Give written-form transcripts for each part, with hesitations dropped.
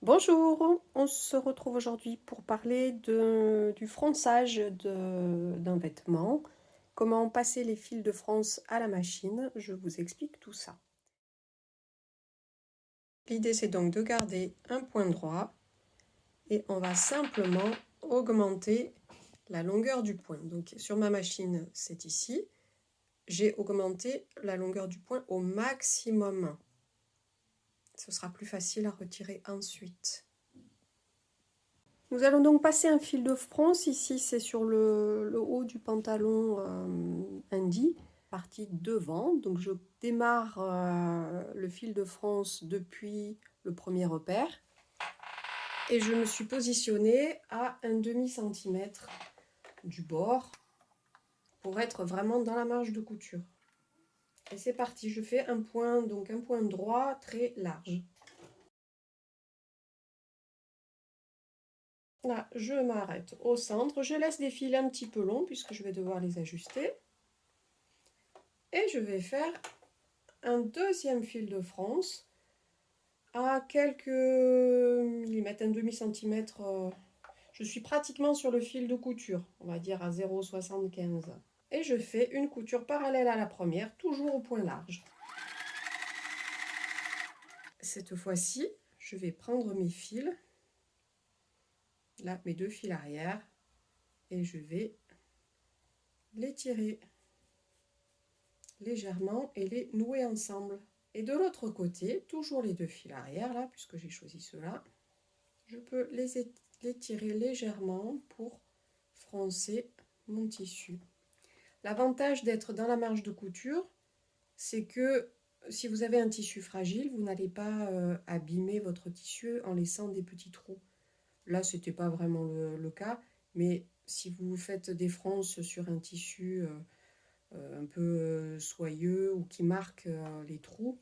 Bonjour, on se retrouve aujourd'hui pour parler du fronçage d'un vêtement. Comment passer les fils de fronce à la machine, je vous explique tout ça. L'idée c'est donc de garder un point droit et on va simplement augmenter la longueur du point. Donc sur ma machine c'est ici, j'ai augmenté la longueur du point au maximum. Ce sera plus facile à retirer ensuite. Nous allons donc passer un fil de fronce, ici c'est sur le haut du pantalon Indy, partie devant. Donc je démarre le fil de fronce depuis le premier repère et je me suis positionnée à un demi-centimètre du bord pour être vraiment dans la marge de couture. Et c'est parti, je fais un point droit très large. Là, je m'arrête au centre, je laisse des fils un petit peu longs puisque je vais devoir les ajuster. Et je vais faire un deuxième fil de fronce à quelques millimètres, un demi-centimètre. Je suis pratiquement sur le fil de couture, on va dire à 0,75. Et je fais une couture parallèle à la première, toujours au point large. Cette fois-ci, je vais prendre mes fils, là mes deux fils arrière, et je vais les tirer légèrement et les nouer ensemble. Et de l'autre côté, toujours les deux fils arrière, là, puisque j'ai choisi ceux-là, je peux les tirer légèrement pour froncer mon tissu. L'avantage d'être dans la marge de couture, c'est que si vous avez un tissu fragile, vous n'allez pas abîmer votre tissu en laissant des petits trous. Là, ce n'était pas vraiment le cas, mais si vous faites des fronces sur un tissu un peu soyeux ou qui marque les trous,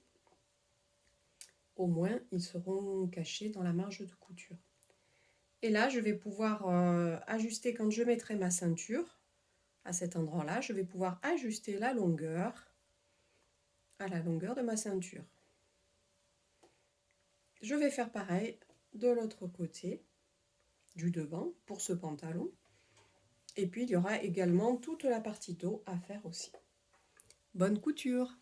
au moins ils seront cachés dans la marge de couture. Et là, je vais pouvoir ajuster quand je mettrai ma ceinture à cet endroit-là. Je vais pouvoir ajuster la longueur à la longueur de ma ceinture. Je vais faire pareil de l'autre côté du devant pour ce pantalon. Et puis, il y aura également toute la partie dos à faire aussi. Bonne couture!